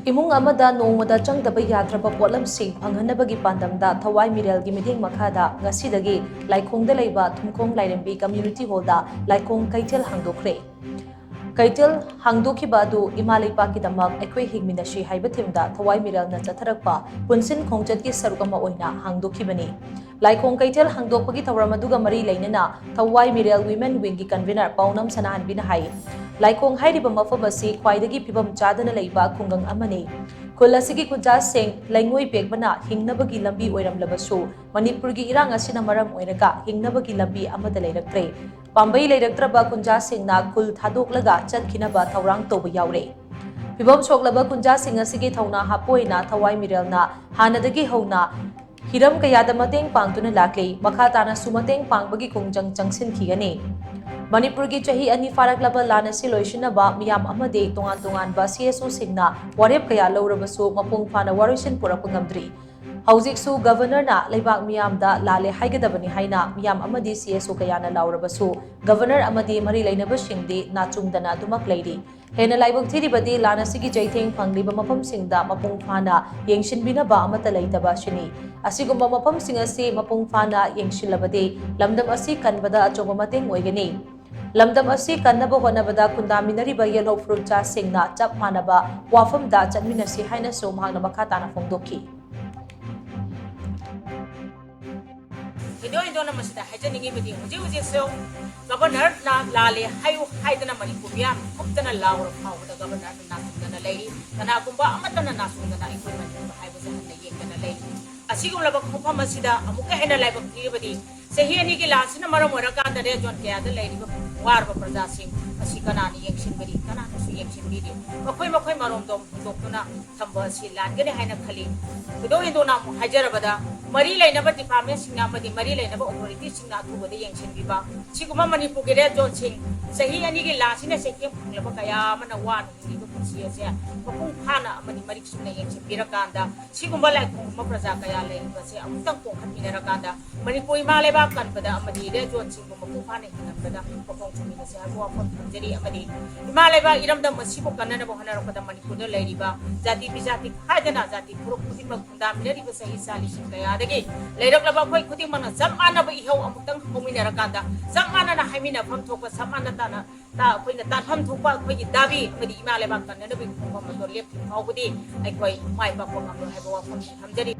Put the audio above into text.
इमुंग अमदा नोंगमदा चंगदबा याद्रबा पोटलमसिंग फंगहनबगी पांदमदा थवाई मिरेलगी मिथेंग मखादा ngasiदagi लाइखोंगदा लेबा थुमखोंग लाइरेंबी कम्युनिटी हॉलदा लाइखोंग कैथल हांगदोखरे कैथल हांगदोखिबा अदु इमा लेपाकीदमक अखोई हिंगमिनसी हाइबा थिमदा थवाई मिरेलना चथरकपा पुनसिन खोंगचतकी सरुक अमा ओइना हांगदोखिबनी लाइखोंग कैथल हांगदोखपगी थवरम अदुगा मरी लैनना थवाई मिरेल विमेन विंगी कन्वीनर पाउनम सनाहनबीना हाई लाइखोंग हाइरिबा मफम असि ख्वाइदगी फिबम चादना लैबा खुंगंग अमनी खुल असिगी खुंजासिंग लैंगोई पेगबना हिंगनबगी लंबी ओइरमलबसु मणिपुरगी इरांग असिना मरम ओइरगा हिंगनबगी लंबी अमदा लैरक्त्रे पांबई लैरक्त्रबा खुंजासिंगना खुल थादोक्लगा चतखिनबा थौरांग तौबा यावरे फिबम सोक्लबा खुंजासिंग असिगी थौना हापोइना थवाई मिरेलना हानदगी हौना हिरम कयादा मतेंग पांगतुना लाक्ले मखा ताना सुमतेंग पांगबगी खुंजंग चंगसिनखिगनी मणिपुर की चाही अनी फारकलबा लान असि लोइसिनबा मियाम अमदे तोंगान तोंगानबा सीएसओ सिंगना वारेप कया लौरबसु मपुंग फाना वारोइसिन पुरकपा ngamdri हौजिकसु गवर्नरना लेबाक मियामदा लाले हाइगदबनी हाइना मियाम अमदि सीएसओ कयाना लाउरबसु गवर्नर अमदि मरी लैनबसिंगदि नाचुंगदना दुमक लैरी हेना लाइबक थिरिबदि लान असिगी जैथेंग फंगलिबा मफमसिंगदा मपुंग फाना येंगसिनबिनबा अमता लैतबा सिनी असिगुम्बा मफमसिंग असि मपुंग फाना येंगसिलबदि लमदम असि कनबदा अचोबा मतेंग ओइगनी लमदम असि कन्नबा होनबदा खुंदामिनरिबा येलो फ्रुचा सिंगना चप मानबा वाफमदा चटमिनसी हाइनसु महांगना मखा ताना फोंदोखी इदोना मसिदा हाइजनिंगी बदी हुजे सो गवर्नर ना लाले हायु हाइदना मणिपुर याम कुप्तना लावर फावदा गवर्नर ना सुंदना लैरी तना गुंबा अमतना ना सुंदना इकोइ मणिपुर हाइबसे हन्ना येंगना लैरी असिगुमलबा खफम मसिदा अमुका हेना लाइबक थिबदी सही अनि के लासिना मरम ओरकांदा रे जोन केयादा लैरिबा वारबा प्रजासिंग असि कनानि येंगसिनबदी कनानसु येंगसिनबिदि मखोइ मरोमदोम दोक्तुना थंबा असि लानगने हाइना खली इदोना हाइजरबदा मरी लेनब डिपार्टमेंट सिंगना मदी मरी लेनब अथॉरिटी सिंगना अथुबदे येंगसिनबिबा सिगुमा मणिपुर के रेड जोन सिंग सही अनि के लासिना सेकेम फंगलबा कया मना वान निबा पुसियसे मपुंग फाना मदी मरी सुना येंगसिनबिरकांदा सिगुमा लाइखोंग प्रजा कया लेबसे अमुतंग कोखमिनरकांदा मणिपुर मालेबा कनबदा अमदी रेड जोन सिंग मपुंग फाना हिनबदा पकोंग सुमिनसे हबवा फंजरी अमदी मालेबा इरमदा मसिबो कन्नना बहनरकदा मणिपुर द लैरिबा जाति बिजाति खादना जाति पुरुक खुदिमक खुंदामिनरिबा सही सालिसिंग कया लेरकलबा अखोइ खुदिमना जमानबा इहौ अमुतंग होमिनरकांदा जमानना हाइमिनफम थोकबा समानताना ता अखोइना तानफम थोकबा अखोइगी दाबी अमदी इमा लेबाक कन्नना बि खुंबम मदो लेपथि फावबदि अखोइ माइबा कोंगम हाइबा वाफम थमजरी।